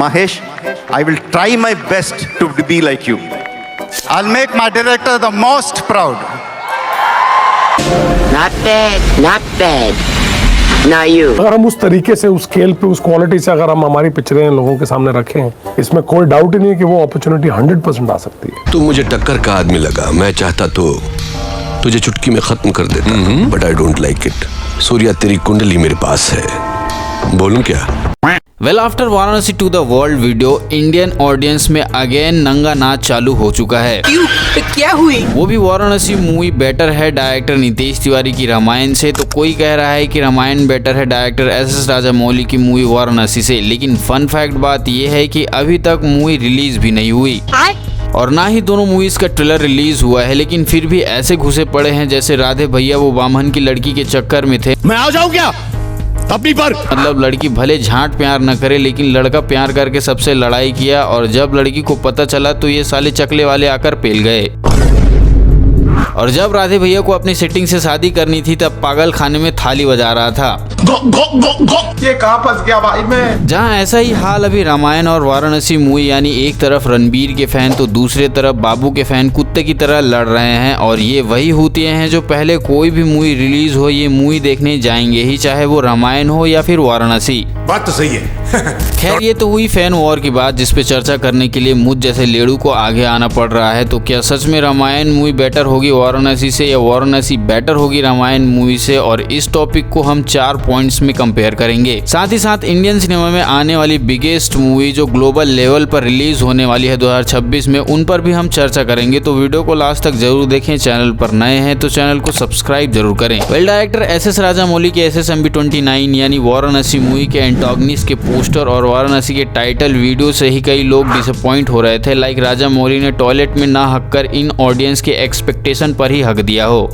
Mahesh, I will try my best to be like you. I'll make my director the most proud. Not bad, not bad. Now you. अगर हम उस तरीके से उस scale पे उस क्वालिटी से अगर हम हमारी पिक्चरें लोगों के सामने रखें, इसमें कोई डाउट ही नहीं कि वो अपॉर्चुनिटी 100% आ सकती है। तू मुझे टक्कर का आदमी लगा। मैं चाहता तो तुझे चुटकी में खत्म कर देता, but I don't like it. Surya, तेरी कुंडली मेरे पास है, बोलूं क्या? Well after Varanasi to the world video, Indian audience में अगेन नंगा नाच चालू हो चुका है। क्यों? क्या हुई? वो भी वाराणसी मूवी बेटर है डायरेक्टर नितेश तिवारी की रामायण से, तो कोई कह रहा है कि रामायण बेटर है डायरेक्टर एस राजामौली की मूवी वाराणसी से। लेकिन फन फैक्ट बात यह है कि अभी तक मूवी रिलीज भी नहीं हुई और ना ही दोनों मूवीज का ट्रेलर रिलीज हुआ है, लेकिन फिर भी ऐसे घुसे पड़े हैं जैसे राधे भैया वो बामन की लड़की के चक्कर में थे। मैं आ जाऊं क्या तभी पर? मतलब लड़की भले झांट प्यार न करे, लेकिन लड़का प्यार करके सबसे लड़ाई किया और जब लड़की को पता चला तो ये साले चकले वाले आकर पेल गए। और जब राधे भैया को अपनी सेटिंग से शादी करनी थी तब पागल खाने में थाली बजा रहा था। ये कहाँ फंस गया भाई मैं? जहां ऐसा ही हाल अभी रामायण और वाराणसी मूवी, यानी एक तरफ रणबीर के फैन तो दूसरे तरफ बाबू के फैन कुत्ते की तरह लड़ रहे हैं। और ये वही होती हैं जो पहले कोई भी मूवी रिलीज हो ये मूवी देखने जाएंगे ही, चाहे वो रामायण हो या फिर वाराणसी। बात तो सही है। खैर ये तो हुई फैन वॉर की बात, जिसपे चर्चा करने के लिए मुझ जैसे लेडू को आगे आना पड़ रहा है। तो क्या सच में रामायण मूवी बेटर होगी वाराणसी से या वाराणसी बेटर होगी रामायण मूवी से? और इस टॉपिक को हम 4 पॉइंट्स में कंपेयर करेंगे। साथ ही साथ इंडियन सिनेमा में आने वाली बिगेस्ट मूवी जो ग्लोबल लेवल पर रिलीज होने वाली है 2026 में, उन पर भी हम चर्चा करेंगे। तो वीडियो को लास्ट तक जरूर देखें। चैनल पर नए हैं तो चैनल को सब्सक्राइब जरूर करें। वेल डायरेक्टर एस राजामौली के SSMB29 यानी वाराणसी मूवी के एंटागनिस्ट के पोस्टर और वाराणसी के टाइटल वीडियो से ही कई लोग डिसअपॉइंट हो रहे थे। लाइक राजामौली ने टॉयलेट में ना हक कर इन ऑडियंस के एक्सपेक्टेशन पर ही हक दिया हो।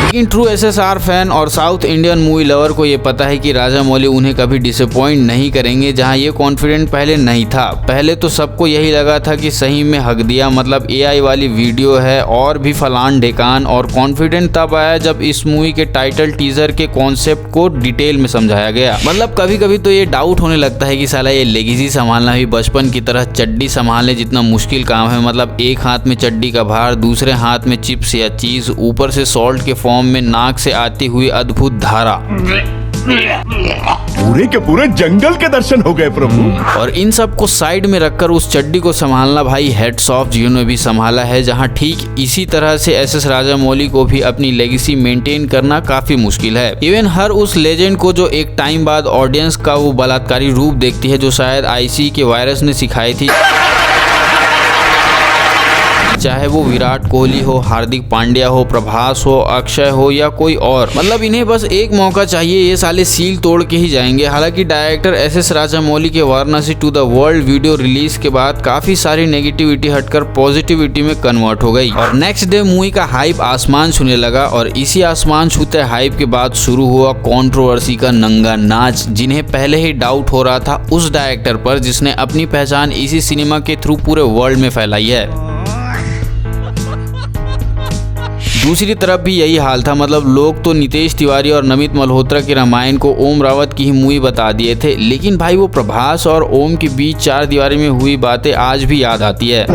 लेकिन ट्रू SSR फैन और साउथ इंडियन मूवी लवर को ये पता है कि राजामौली उन्हें कभी डिसअपॉइंट नहीं करेंगे। जहां ये कॉन्फिडेंट पहले नहीं था। पहले तो सबको यही लगा था कि सही में हक दिया, मतलब AI वाली वीडियो है और भी फलान ढेकान। और कॉन्फिडेंट तब आया जब इस मूवी के टाइटल टीजर के कॉन्सेप्ट को डिटेल में समझाया गया। मतलब कभी कभी तो ये डाउट होने लगता है कि साला ये लेगेसी संभालना भी बचपन की तरह चड्डी संभालने जितना मुश्किल काम है। मतलब एक हाथ में चड्डी का भार, दूसरे हाथ में चिप्स या चीज, ऊपर से सॉल्ट के फॉर्म में नाक से आती हुई अद्भुत धारा। पूरे के पूरे जंगल के दर्शन हो गए प्रभु। और इन सब को साइड में रखकर उस चड्डी को संभालना भाई हेड्स ऑफ जिन्होंने भी संभाला है। जहां ठीक इसी तरह से SS राजामौली को भी अपनी लेगेसी मेंटेन करना काफी मुश्किल है। इवन हर उस लेजेंड को जो एक टाइम बाद ऑडियंस का वो बलात्कारी रूप देखती है, जो शायद IC के वायरस ने सिखाई थी। चाहे वो विराट कोहली हो, हार्दिक पांड्या हो, प्रभास हो, अक्षय हो या कोई और, मतलब इन्हें बस एक मौका चाहिए, ये साले सील तोड़ के ही जाएंगे। हालांकि डायरेक्टर SS राजामौली के Varanasi to the world video release के बाद काफी सारी नेगेटिविटी हटकर पॉजिटिविटी में कन्वर्ट हो गई और नेक्स्ट डे मूवी का हाइप आसमान छूने लगा। और इसी आसमान छूते हाइप के बाद शुरू हुआ कंट्रोवर्सी का नंगा नाच, जिन्हें पहले ही डाउट हो रहा था उस डायरेक्टर पर जिसने अपनी पहचान इसी सिनेमा के थ्रू पूरे वर्ल्ड में फैलाई है। दूसरी तरफ भी यही हाल था। मतलब लोग तो नितेश तिवारी और नमित मल्होत्रा के रामायण को ओम रावत की ही मूवी बता दिए थे, लेकिन भाई वो प्रभास और ओम के बीच 4 दीवारी में हुई बातें आज भी याद आती है।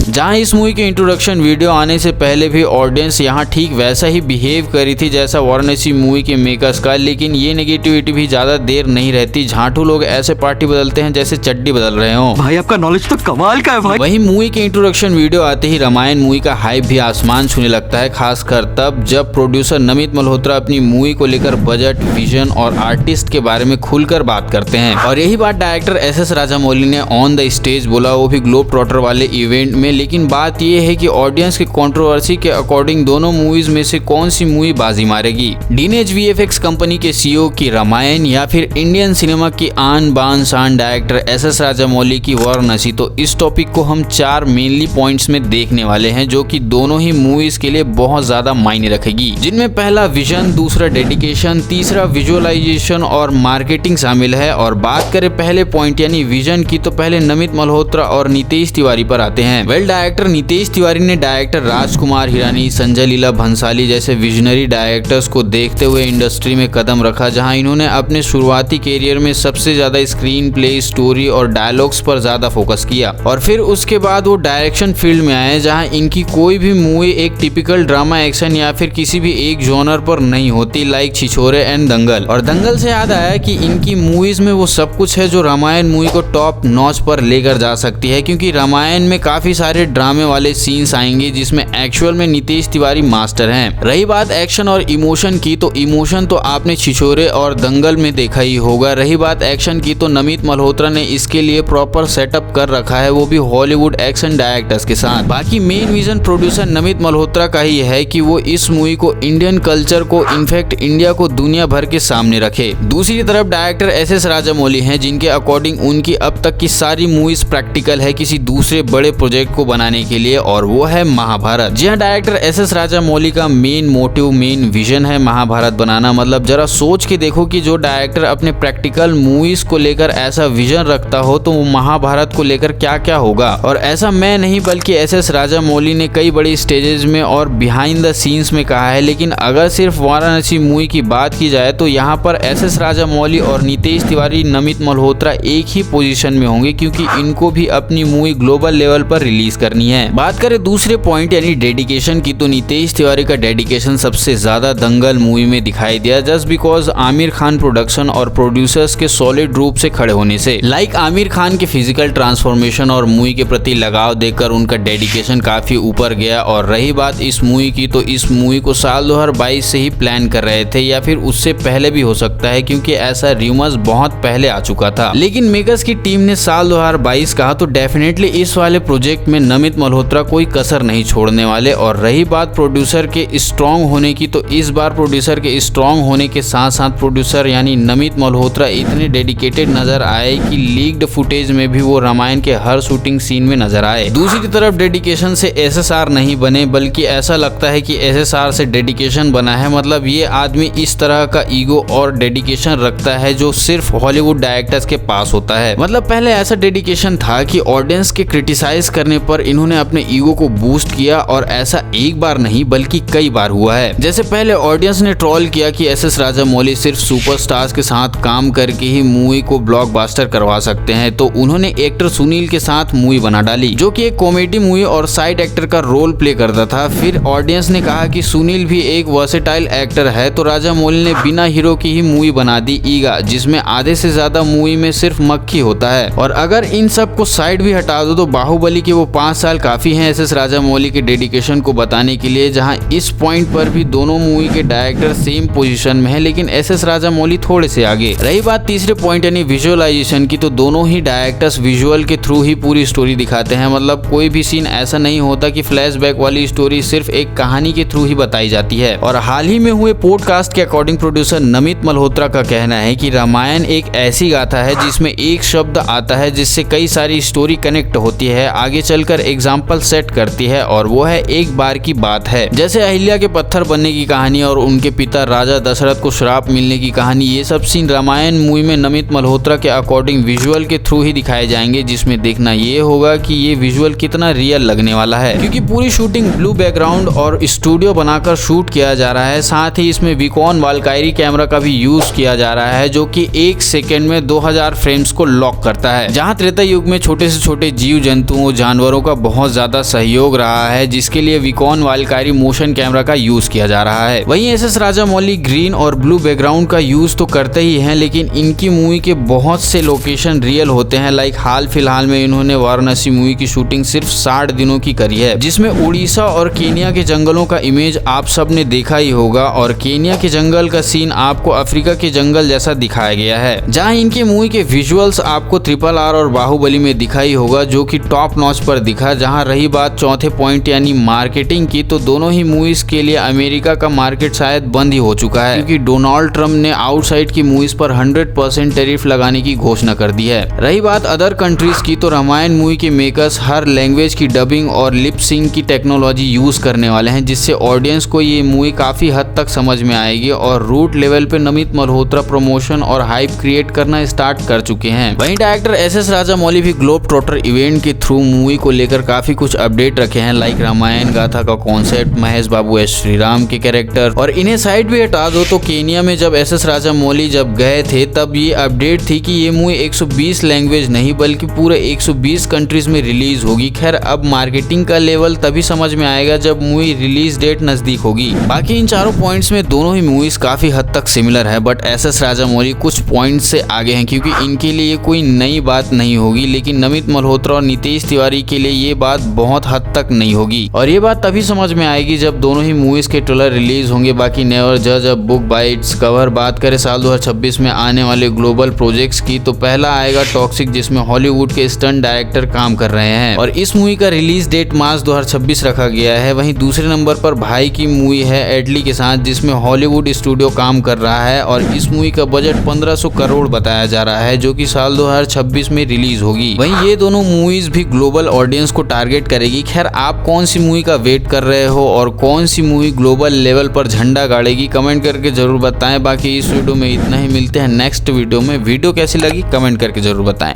जहां इस मूवी के इंट्रोडक्शन वीडियो आने से पहले भी ऑडियंस यहां ठीक वैसा ही बिहेव करी थी जैसा वाराणसी मूवी के मेकर्स का। लेकिन ये नेगेटिविटी भी ज्यादा देर नहीं रहती। झांटू लोग ऐसे पार्टी बदलते हैं जैसे चड्डी बदल रहे हो। भाई आपका नॉलेज तो कमाल का है भाई। वही मूवी के इंट्रोडक्शन वीडियो आते ही रामायण मूवी का हाइप भी आसमान छूने लगता है, खासकर तब जब प्रोड्यूसर नमित मल्होत्रा अपनी मूवी को लेकर बजट, विजन और आर्टिस्ट के बारे में खुलकर बात करते हैं। और यही बात डायरेक्टर SS राजामौली ने ऑन द स्टेज बोला, वो भी ग्लोब ट्रॉटर वाले इवेंट में। लेकिन बात यह है कि ऑडियंस की कंट्रोवर्सी के अकॉर्डिंग दोनों मूवीज में से कौन सी मूवी बाजी मारेगी, डीनेज VFX कंपनी के CEO की रामायण या फिर इंडियन सिनेमा की आन बान शान डायरेक्टर SS राजामौली की वाराणसी। तो इस टॉपिक को हम 4 मेनली पॉइंट्स में देखने वाले हैं, जो कि दोनों ही मूवीज के लिए बहुत ज्यादा मायने रखेगी। जिनमें पहला विजन, दूसरा डेडिकेशन, तीसरा विजुअलाइजेशन और मार्केटिंग शामिल है। और बात करें पहले पॉइंट यानी विजन की, तो पहले नमित मल्होत्रा और नितेश तिवारी पर आते हैं। वेल डायरेक्टर नितेश तिवारी ने डायरेक्टर राजकुमार हिरानी, संजय लीला भंसाली जैसे विजनरी डायरेक्टर्स को देखते हुए इंडस्ट्री में कदम रखा, जहां इन्होंने अपने शुरुआती कैरियर में सबसे ज्यादा स्क्रीन प्ले, स्टोरी और डायलॉग्स पर ज्यादा फोकस किया और फिर उसके बाद वो डायरेक्शन फील्ड में आए, जहां इनकी कोई भी मूवी एक टिपिकल ड्रामा, एक्शन या फिर किसी भी एक जॉनर पर नहीं होती, लाइक छिछोरे एंड दंगल। और दंगल से याद आया कि इनकी मूवीज में वो सब कुछ है जो रामायण मूवी को टॉप नॉच पर लेकर जा सकती है, क्योंकि रामायण में काफी सारे ड्रामे वाले सीन्स आएंगे जिसमें एक्चुअल में नितेश तिवारी मास्टर हैं। रही बात एक्शन और इमोशन की, तो इमोशन तो आपने छिछोरे और दंगल में देखा ही होगा। रही बात एक्शन की, तो नमित मल्होत्रा ने इसके लिए प्रॉपर सेटअप कर रखा है, वो भी हॉलीवुड एक्शन डायरेक्टर्स के साथ। बाकी main vision producer Namit Malhotra का ही है कि वो इस मूवी को इंडियन कल्चर को, इनफैक्ट इंडिया को दुनिया भर के सामने रखे। दूसरी तरफ डायरेक्टर एस.एस. राजामौली हैं, जिनके अकॉर्डिंग उनकी अब तक की सारी मूवीज प्रैक्टिकल है किसी दूसरे बड़े प्रोजेक्ट को बनाने के लिए, और वो है महाभारत। जी हाँ, डायरेक्टर एस.एस. राजामौली का मेन मोटिव, मेन विजन है महाभारत बनाना। मतलब जरा सोच के देखो कि जो डायरेक्टर अपने प्रैक्टिकल मूवीज को लेकर ऐसा विजन रखता हो तो वो महाभारत को लेकर क्या क्या होगा। और ऐसा मैं नहीं बल्कि एस.एस. राजामौली ने कई बड़ी स्टेजेस में और बिहाइंड द सीन्स में कहा है। लेकिन अगर सिर्फ वाराणसी मूवी की बात की जाए तो यहाँ पर एस.एस. राजामौली और नितेश तिवारी, नमित मल्होत्रा एक ही पोजीशन में होंगे, क्योंकि इनको भी अपनी मूवी ग्लोबल लेवल पर रिलीज करनी है। बात करें दूसरे पॉइंट यानी डेडिकेशन की, तो नितेश तिवारी का डेडिकेशन सबसे ज्यादा दंगल मूवी में दिखाई दिया, just because Aamir Khan production और प्रोड्यूसर्स के सॉलिड रूप से खड़े होने से। लाइक आमिर खान के फिजिकल ट्रांसफॉर्मेशन और मूवी के प्रति लगाव देखकर उनका डेडिकेशन काफी ऊपर गया। और रही बात इस मूवी की, तो इस मूवी को साल 2022 से ही प्लान कर रहे थे, या फिर उससे पहले भी हो सकता है, क्योंकि ऐसा रूमर्स बहुत पहले आ चुका था। लेकिन मेकर्स की टीम ने साल 2022 कहा, तो डेफिनेटली इस वाले प्रोजेक्ट में नमित मल्होत्रा कोई कसर नहीं छोड़ने वाले। और रही बात प्रोड्यूसर के स्ट्रॉन्ग होने की, तो इस बार प्रोड्यूसर के स्ट्रॉन्ग होने के साथ साथ प्रोड्यूसर यानी नमित मल्होत्रा इतने डेडिकेटेड नजर आए कि लीक्ड फुटेज में भी वो रामायण के हर शूटिंग सीन में नजर आए। दूसरी तरफ डेडिकेशन से एसएसआर नहीं बने, बल्कि ऐसा लगता है कि एसएसआर से डेडिकेशन बना है। मतलब ये आदमी इस तरह का ईगो और डेडिकेशन रखता है जो सिर्फ हॉलीवुड डायरेक्टर्स के पास होता है। मतलब पहले ऐसा डेडिकेशन था कि ऑडियंस के क्रिटिसाइज करने पर इन्होंने अपने ईगो को बूस्ट किया, और ऐसा एक बार नहीं बल्कि कई बार हुआ है। जैसे पहले ऑडियंस ने ट्रोल किया कि एस.एस. राजामौली सिर्फ सुपरस्टार्स के साथ काम करके ही मूवी को ब्लॉकबस्टर करवा सकते हैं, तो उन्होंने एक्टर सुनील के साथ मूवी बना डाली, जो कि एक कॉमेडी मूवी और साइड एक्टर का रोल प्ले करता था। फिर ऑडियंस ने कहा कि सुनील भी एक वर्सेटाइल एक्टर है, तो राजामौली ने बिना हीरो की ही मूवी बना दी ईगा, जिसमें आधे से ज्यादा मूवी में सिर्फ मक्खी होता है। और अगर इन सब को साइड भी हटा दो तो बाहुबली के वो 5 साल काफी हैं एस.एस. राजामौली के डेडिकेशन को बताने के लिए, जहां इस पॉइंट पर भी दोनों मूवी के डायरेक्टर सेम पोजीशन में है, लेकिन एस.एस. राजामौली थोड़े से आगे। रही बात तीसरे पॉइंट यानी विजुअलाइजेशन की, तो दोनों ही डायरेक्टर्स विजुअल के थ्रू ही पूरी स्टोरी दिखाते हैं। मतलब कोई भी सीन ऐसा नहीं होता कि फ्लैशबैक वाली स्टोरी सिर्फ एक कहानी के थ्रू ही बताई जाती है। और हाल ही में हुए पॉडकास्ट के अकॉर्डिंग प्रोड्यूसर नमित मल्होत्रा का कहना है कि रामायण एक ऐसी गाथा है जिसमें एक शब्द आता है जिससे कई सारी स्टोरी कनेक्ट होती है, आगे चलकर एग्जाम्पल सेट करती है, और वो है एक बार की बात है। जैसे अहिल्या के पत्थर बनने की कहानी और उनके पिता राजा दशरथ को श्राप मिलने की कहानी, ये सब सीन रामायण मूवी में नमित मल्होत्रा के अकॉर्डिंग विजुअल के थ्रू ही दिखाए जाएंगे, जिसमें देखना ये होगा कि ये विजुअल कितना रियल लगने वाला है, क्योंकि पूरी शूटिंग ब्लू बैकग्राउंड और स्टूडियो बनाकर शूट किया जा रहा है। साथ ही इसमें विकॉन वालकायरी कैमरा का भी यूज किया जा रहा है, जो कि 1 सेकेंड में 2000 फ्रेम्स को लॉक करता है। जहां त्रेता युग में छोटे से छोटे जीव जंतुओं, जानवरों का बहुत ज्यादा सहयोग रहा है, जिसके लिए विकॉन वालकायरी मोशन कैमरा का यूज किया जा रहा है। वहीं एस.एस. राजामौली ग्रीन और ब्लू बैकग्राउंड का यूज तो करते ही हैं, लेकिन इनकी मूवी के बहुत से लोकेशन रियल होते हैं। लाइक हाल फिलहाल में इन्होंने वाराणसी मूवी की शूटिंग सिर्फ 60 दिनों की करी है, जिसमें उड़ीसा और केनिया के जंगलों का इमेज आप सब ने देखा ही होगा, और केनिया के जंगल का सीन आपको अफ्रीका के जंगल जैसा दिखाया गया है। जहां इनके मूवी के विजुअल्स आपको RRR और बाहुबली में दिखाई होगा, जो कि टॉप नॉच पर दिखा। जहां रही बात चौथे पॉइंट यानी मार्केटिंग की, तो दोनों ही मूवीज के लिए अमेरिका का मार्केट शायद बंद ही हो चुका है, क्योंकि डोनाल्ड ट्रम्प ने आउटसाइड की मूवीज पर 100% टैरिफ लगाने की घोषणा कर दी है। रही बात अदर कंट्रीज की, तो रामायण मूवी के मेकर्स हर लैंग्वेज की डबिंग और लिप सिंक की टेक्नोलॉजी यूज करने वाले हैं, जिससे ऑडियंस को ये मूवी काफी हद तक समझ में आएगी। और रूट लेवल पे नमित मल्होत्रा प्रमोशन और हाइप क्रिएट करना स्टार्ट कर चुके हैं। वहीं डायरेक्टर एस.एस. राजामौली भी ग्लोब ट्रॉटर इवेंट के थ्रू मूवी को लेकर काफी कुछ अपडेट रखे हैं, लाइक रामायण गाथा का कॉन्सेप्ट, महेश बाबू एस श्रीराम के कैरेक्टर। और इन्हें साइड भी हटा दो तो केनिया में जब एस राजामौली जब गए थे तब ये अपडेट थी कि ये मूवी 120 लैंग्वेज नहीं बल्कि पूरे 120 कंट्रीज में रिलीज होगी। खैर अब मार्केटिंग का लेवल तभी समझ में आएगा जब मूवी रिलीज डेट नजदीक होगी। बाकी इन चारों पॉइंट्स में दोनों ही मूवीज काफी हद तक सिमिलर है, बट एस राजामौली कुछ पॉइंट्स से आगे हैं क्योंकि इनके लिए कोई नई बात नहीं होगी, लेकिन नमित मल्होत्रा और नितेश तिवारी के लिए ये बात बहुत हद तक नहीं होगी। और ये बात तभी समझ में आएगी जब दोनों ही मूवीज के ट्रेलर रिलीज होंगे। बाकी नेवर जज a book by its cover. बात करें साल 2026 में आने वाले ग्लोबल प्रोजेक्ट्स की तो पहला आएगा टॉक्सिक, जिसमें हॉलीवुड के स्टंट डायरेक्टर काम कर रहे हैं और इस मूवी का रिलीज डेट मार्च 2026 रखा गया है। वहीं दूसरे नंबर पर भाई की मूवी है एडली के साथ, जिसमें हॉलीवुड स्टूडियो काम कर रहा है और इस मूवी का बजट 1500 करोड़ बताया जा रहा है, जो कि साल 2026 में रिलीज होगी। वहीं ये दोनों मूवीज भी ग्लोबल ऑडियंस को टारगेट करेगी। खैर आप कौन सी मूवी का वेट कर रहे हो और कौन सी मूवी ग्लोबल लेवल पर झंडा गाड़ेगी, कमेंट करके जरूर बताएं। बाकी इस वीडियो में इतना ही, मिलते हैं नेक्स्ट वीडियो में। वीडियो कैसी लगी कमेंट करके जरूर बताएं।